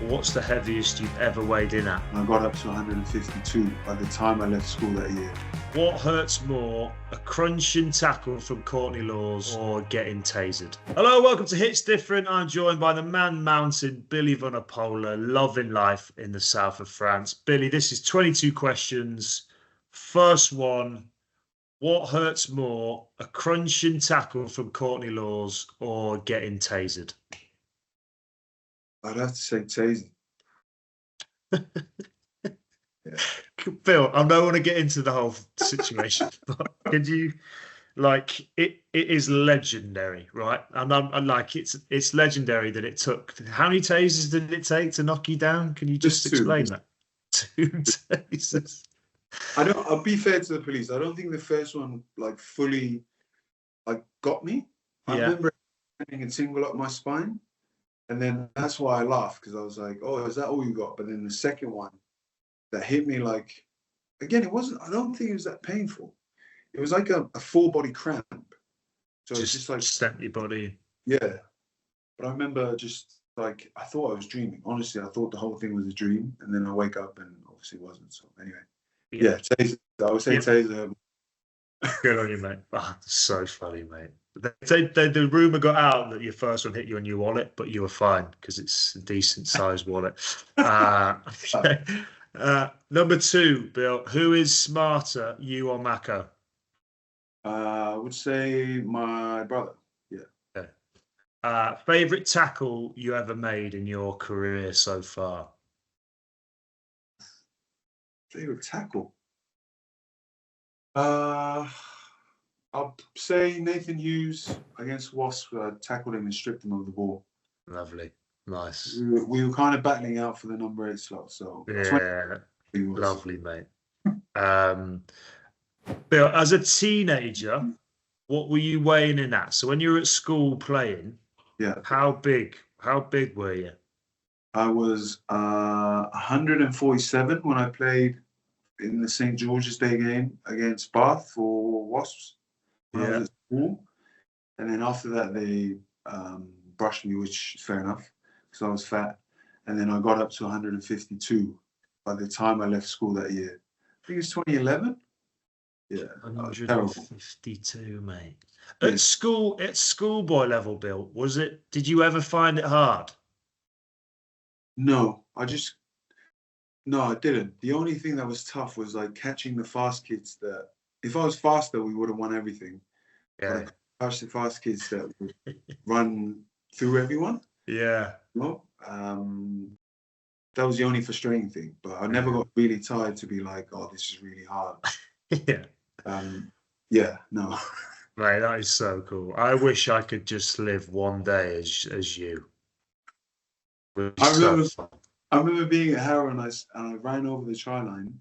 What's the heaviest you've ever weighed in at? I got up to 152 by the time I left school that year. What hurts more, a crunching tackle from Courtney Lawes or getting tasered? Hello, welcome to Hits Different. I'm joined by the man mountain, Billy Vunipola, loving life in the south of France. Billy, this is 22 questions. First one, what hurts more, a crunching tackle from Courtney Lawes or getting tasered? I'd have to say taser. Yeah. Bill, I don't want to get into the whole situation, but could you, like, it is legendary, right? And I'm like, it's legendary that it took. How many tasers did it take to knock you down? Can you just Just two. explain that? Two tasers. I'll be fair to the police. I don't think the first one fully got me. I Yeah. remember having a tingle up my spine. And then that's why I laughed, because I was like, oh, is that all you got? But then the second one that hit me, again, I don't think it was that painful. It was like a full body cramp. So it's just like, stamp your body. yeah. But I remember I thought I was dreaming. Honestly, I thought the whole thing was a dream. And then I wake up and obviously it wasn't. So anyway, yeah, taser. I would say taser. Good on you, mate. Oh, so funny, mate. The rumor got out that your first one hit you on your wallet, but you were fine because it's a decent sized wallet. Okay. Number two, Bill. Who is smarter, you or Mako? I would say my brother. Yeah. Okay. Favorite tackle you ever made in your career so far? Favorite tackle. I'll say Nathan Hughes against Wasp. Tackled him and stripped him of the ball. Lovely. Nice. We were kind of battling out for the number 8 slot. So yeah, lovely, mate. Bill, as a teenager, what were you weighing in at? So when you were at school playing, yeah, how big were you? I was 147 when I played in the St. George's Day game against Bath for Wasps when I was at school. And then after that, they brushed me, which is fair enough because I was fat. And then I got up to 152 by the time I left school that year. I think it's 2011. Yeah, 152, mate. At schoolboy level, Bill, did you ever find it hard? No, I didn't. The only thing that was tough was catching the fast kids that, if I was faster, we would have won everything. Yeah. But I catch the fast kids that would run through everyone. Yeah. You know? That was the only frustrating thing. But I never got really tired to be like, oh, this is really hard. Yeah. Yeah, no. Mate, that is so cool. I wish I could just live one day as you. I remember being at Harrow and I ran over the try line.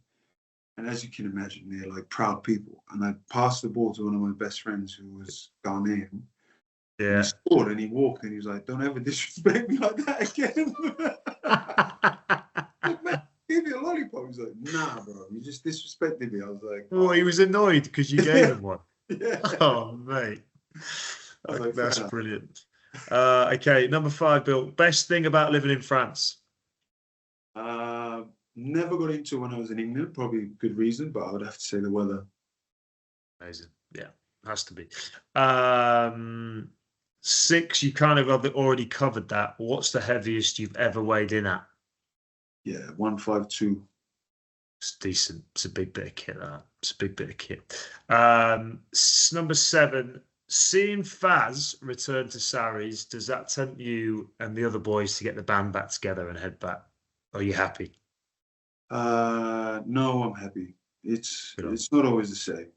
And as you can imagine, they're proud people. And I passed the ball to one of my best friends who was Ghanaian. Yeah. And he scored and he walked and he was like, don't ever disrespect me like that again. Like, man, give me a lollipop. He was like, nah, bro, you just disrespected me. I was like, oh. Well, he was annoyed because you gave him one. Yeah. Oh, mate. That's brilliant. Okay, number 5, Bill. Best thing about living in France? Never got into it when I was in England. Probably good reason, but I would have to say the weather. Amazing. Yeah, has to be. 6, you kind of already covered that. What's the heaviest you've ever weighed in at? Yeah, 152. It's decent. It's a big bit of kit, that. It's a big bit of kit. Number 7, seeing Faz return to Sarries, does that tempt you and the other boys to get the band back together and head back? Are you happy? No, I'm happy. It's not always the same.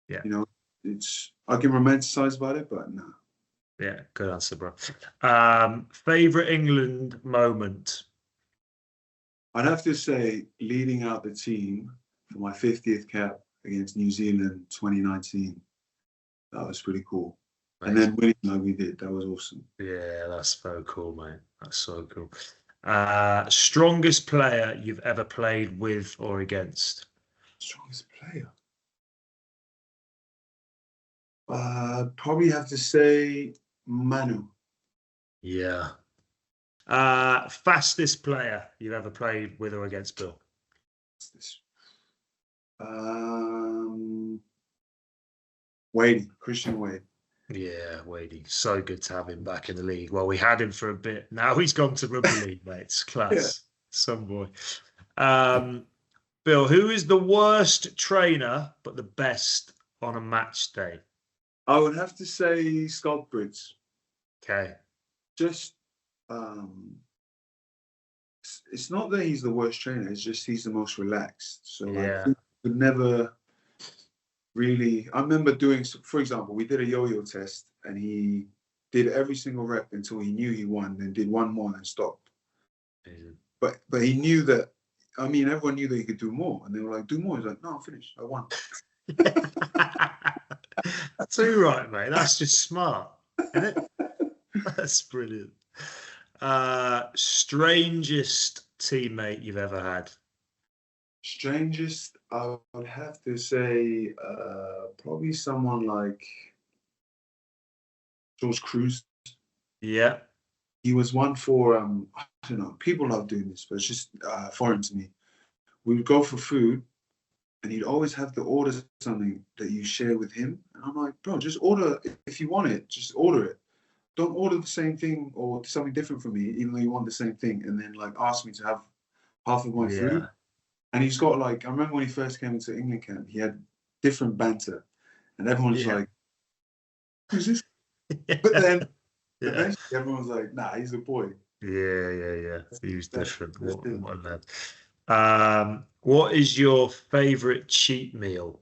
Yeah. You know, I can romanticize about it, but no. Yeah, good answer, bro. Favorite England moment? I'd have to say leading out the team for my 50th cap against New Zealand 2019. That was pretty cool. Amazing. And then winning like we did, that was awesome. Yeah, that's so cool, mate. That's so cool. Strongest player you've ever played with or against? Strongest player? Probably have to say Manu. Yeah. Fastest player you've ever played with or against, Bill? Wade, Christian Wade. Yeah, Wadey. So good to have him back in the league. Well, we had him for a bit. Now he's gone to rugby league, mate. It's class. Yeah. Some boy. Bill, who is the worst trainer but the best on a match day? I would have to say Scott Briggs. Okay. Just, it's not that he's the worst trainer. It's just he's the most relaxed. So like, he would never really. I remember doing, for example, we did a yo-yo test, and he did every single rep until he knew he won, then did one more and then stopped. But he knew that. I mean, everyone knew that he could do more, and they were like, "Do more." He's like, "No, I'm finished. I won." That's all right, mate. That's just smart, isn't it? That's brilliant. Strangest teammate you've ever had? Strangest, I would have to say, probably someone like George Cruz. Yeah. He was one for, I don't know, people love doing this, but it's just foreign to me. We would go for food, and he'd always have to order something that you share with him. And I'm like, bro, just order. If you want it, just order it. Don't order the same thing or something different from me, even though you want the same thing. And then like ask me to have half of my food. And he's got like, I remember when he first came into England camp, he had different banter. And everyone was like, who's this? But then eventually everyone was like, nah, he's a boy. Yeah. He was different. What a lad. What is your favourite cheat meal?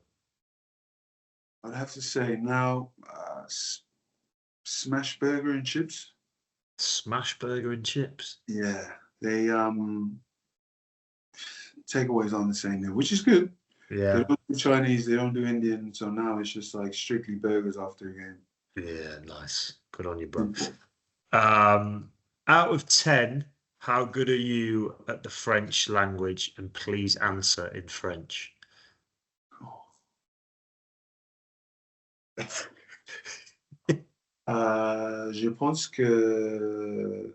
I'd have to say now, smash burger and chips. Smash burger and chips? Yeah. They takeaways aren't the same there, which is good. Yeah. They don't do Chinese, they don't do Indian, so now it's just like strictly burgers after a game. Yeah, nice. Good on you, bro. Out of 10, how good are you at the French language? And please answer in French. Je pense que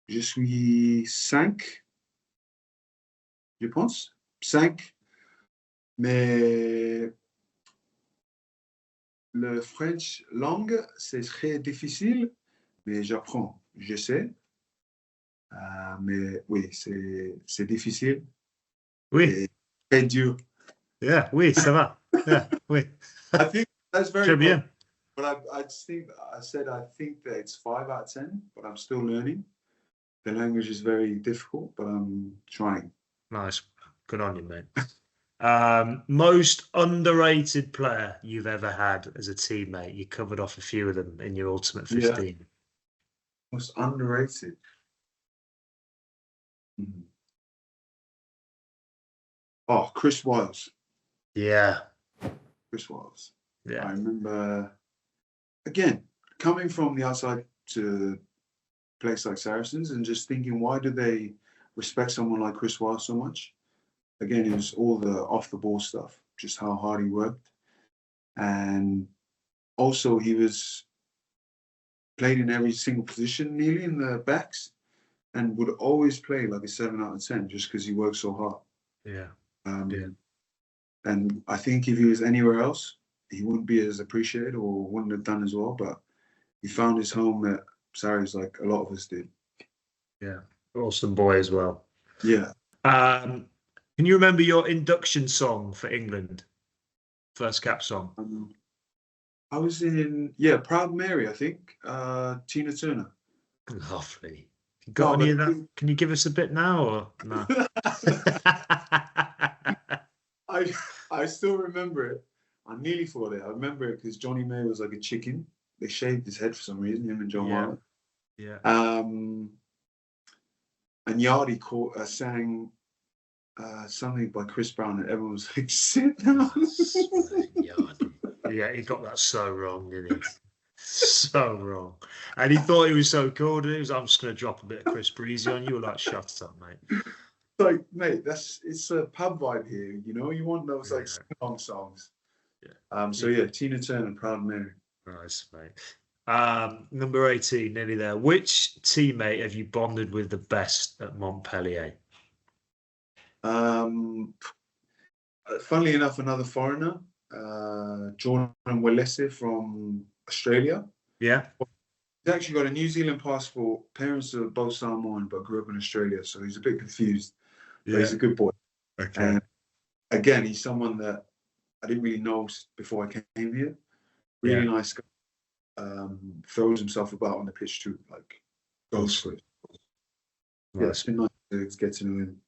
je suis 5, je pense. 5. Mais le French langue, c'est très difficile, mais j'apprends, je sais. Mais oui, c'est difficile. Oui. Très dur. Yeah, oui, ça va. Yeah, oui. I think that's very Très bien. But I think that it's 5 out of 10, but I'm still learning. The language is very difficult, but I'm trying. Nice. Good on you, mate. Most underrated player you've ever had as a teammate? You covered off a few of them in your Ultimate 15. Yeah. Most underrated. Oh, Chris Wiles. Yeah. Chris Wiles. Yeah. I remember, again, coming from the outside to a place like Saracens and just thinking, why do they respect someone like Chris Wiles so much? Again, it was all the off-the-ball stuff, just how hard he worked. And also he was played in every single position nearly in the backs and would always play like a 7 out of 10 just because he worked so hard. Yeah. And I think if he was anywhere else, he wouldn't be as appreciated or wouldn't have done as well. But he found his home at Sarries like a lot of us did. Yeah. Awesome boy as well. Yeah. Can you remember your induction song for England? First cap song? I was in, Proud Mary, I think. Tina Turner. Lovely. You got any of that? Can you give us a bit now or no? I still remember it. I nearly forgot it. I remember it because Johnny May was like a chicken. They shaved his head for some reason, him and John Marlon. Yeah. And Yardi sang something by Chris Brown, and everyone was like, sit down. Yeah, he got that so wrong, didn't he? So wrong. And he thought he was so cool, didn't he? He was, I'm just going to drop a bit of Chris Breezy on you. Like, shut up, mate. Like, mate, it's a pub vibe here, you know? You want those, like, song songs. Yeah. Tina Turner, Proud Mary. Nice, mate. Number 18, nearly there. Which teammate have you bonded with the best at Montpellier? Funnily enough, another foreigner, Jordan Walese from Australia. Yeah. He's actually got a New Zealand passport. Parents are both Samoan, but grew up in Australia, so he's a bit confused. But he's a good boy. Okay. And again, he's someone that I didn't really know before I came here. Really nice guy. Throws himself about on the pitch too, like goes for it. Nice. Yeah, it's been nice to get to know him.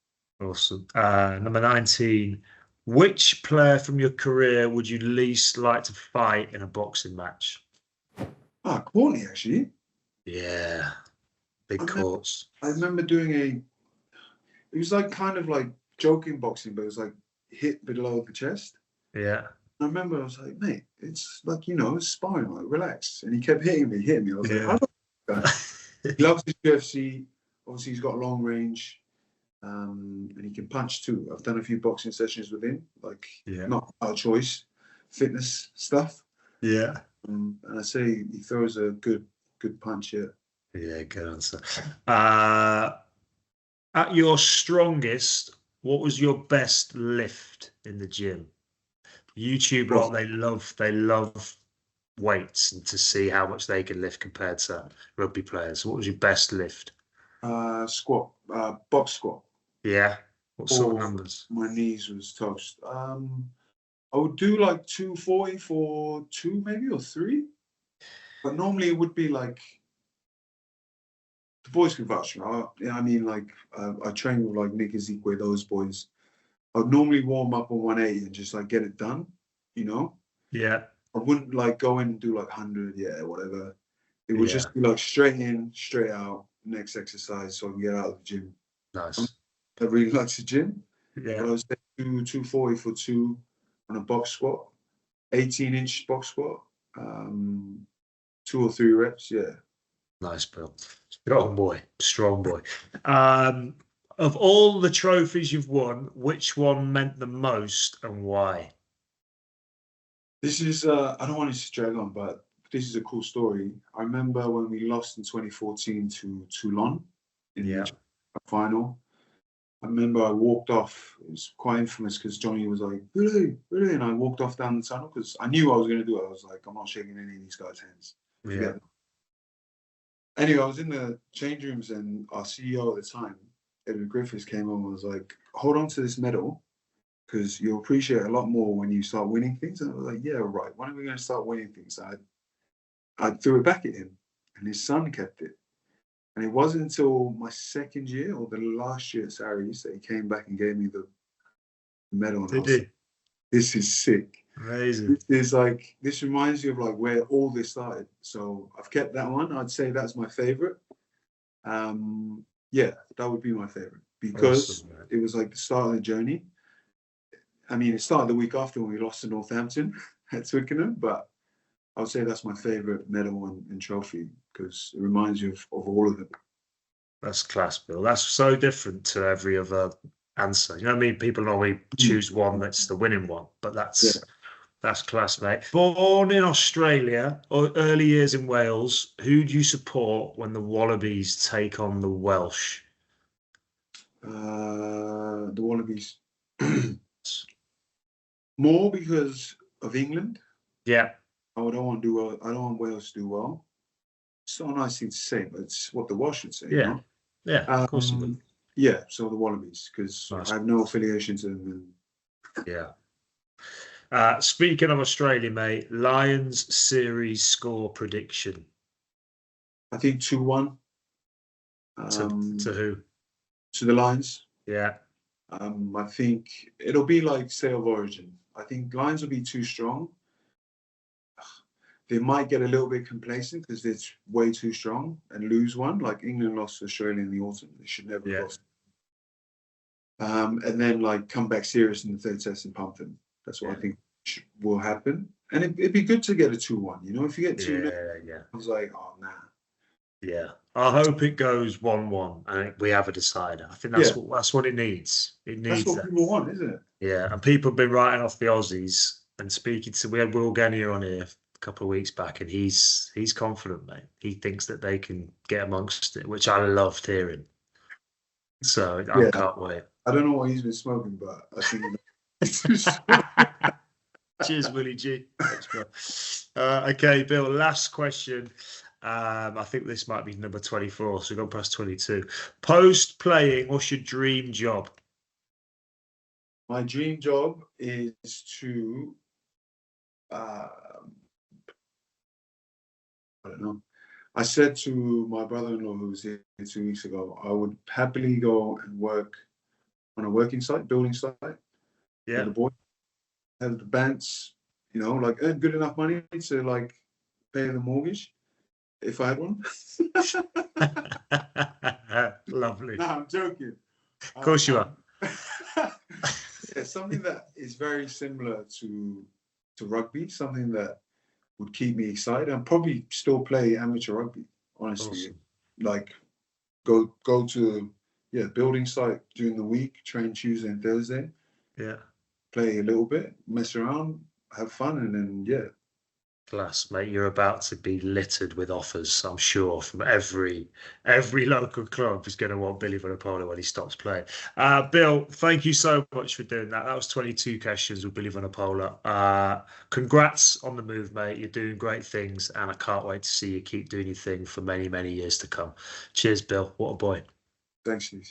Awesome. Number 19. Which player from your career would you least like to fight in a boxing match? Courtney, actually. Yeah. Big courts. I remember doing it was like kind of like joking boxing, but it was like hit below the chest. Yeah. I remember I was like, mate, it's like, it's sparring, like, relax. And he kept hitting me. I was like, how he loves his UFC. Obviously, he's got long range. And he can punch too. I've done a few boxing sessions with him, like not our choice, fitness stuff. Yeah. And I say he throws a good punch. Yeah, good answer. At your strongest, what was your best lift in the gym? YouTube lot, they love weights and to see how much they can lift compared to rugby players. What was your best lift? Squat, box squat. Yeah. What sort of numbers? My knees was toast. I would do like 240 for 2 maybe or 3. But normally it would be like the boys can vouch for me. I mean, like I train with like Nick Ezekwe, those boys. I'd normally warm up on 180 and just like get it done, Yeah. I wouldn't like go in and do like 100, whatever. It would just be like straight in, straight out, next exercise so I can get out of the gym. Nice. I really likes the gym. Yeah. But I was 240 for 2 on a box squat, 18-inch box squat, 2 or 3 reps, Nice, Bill. Strong boy. Of all the trophies you've won, which one meant the most and why? This is, I don't want to drag on, but this is a cool story. I remember when we lost in 2014 to Toulon in the final. I remember I walked off. It was quite infamous because Johnny was like, Billy, and I walked off down the tunnel because I knew I was going to do it. I was like, I'm not shaking any of these guys' hands. Yeah. Anyway, I was in the change rooms and our CEO at the time, Edward Griffiths, came on and was like, hold on to this medal because you'll appreciate it a lot more when you start winning things. And I was like, yeah, right. When are we going to start winning things? I threw it back at him and his son kept it. And it wasn't until my second year or the last year at Saris that he came back and gave me the medal. And I was like, this is sick. Amazing. This reminds you of like where all this started. So I've kept that one. I'd say that's my favorite. That would be my favorite because it was like the start of the journey. I mean, it started the week after when we lost to Northampton at Twickenham, but I would say that's my favorite medal and trophy because it reminds you of all of them. That's class, Bill. That's so different to every other answer. You know what I mean? People normally choose one that's the winning one, but that's class, mate. Born in Australia or early years in Wales, who do you support when the Wallabies take on the Welsh? The Wallabies. More because of England. Yeah. I don't want to do well. I don't want Wales to do well. It's not a nice thing to say, but it's what the Welsh would say. Yeah. Yeah, of course. Yeah, so the Wallabies, because I have no affiliation to them. Yeah. Speaking of Australia, mate, Lions series score prediction. I think 2-1. To who? To the Lions. Yeah. I think it'll be like Sale of Origin. I think Lions will be too strong. They might get a little bit complacent because it's way too strong and lose one. Like England lost to Australia in the autumn. They should never have lost. And then like come back serious in the third test and pump them. That's what I think will happen. And it'd be good to get a 2-1. If you get 2-0, I was like, oh, nah. Yeah. I hope it goes 1-1 and we have a decider. I think that's what it needs. It needs that's what people want, isn't it? Yeah. And people have been writing off the Aussies and speaking to, we had Will Genier on here couple of weeks back, and he's confident, mate. He thinks that they can get amongst it, which I loved hearing. So I can't wait. I don't know what he's been smoking, but I think. Cheers, Willie G. Thanks, bro. Okay, Bill, last question. I think this might be number 24, so we've gone past 22. Post playing, what's your dream job? My dream job is to, I don't know. I said to my brother-in-law who was here 2 weeks ago, I would happily go and work on a working site, building site. Yeah. With the boy, have the banks, like earn good enough money to like pay the mortgage if I had one. Lovely. No, I'm joking. Of course you are. Yeah, something that is very similar to rugby, something that would keep me excited and probably still play amateur rugby, honestly. Awesome. Like go to building site during the week, train Tuesday and Thursday. Yeah. Play a little bit, mess around, have fun, and then Class, mate. You're about to be littered with offers, I'm sure, from every local club is going to want Billy Vunipola when he stops playing. Bill, thank you so much for doing that. That was 22 questions with Billy Vunipola. Congrats on the move, mate. You're doing great things, and I can't wait to see you keep doing your thing for many, many years to come. Cheers, Bill. What a boy. Thanks, Steve.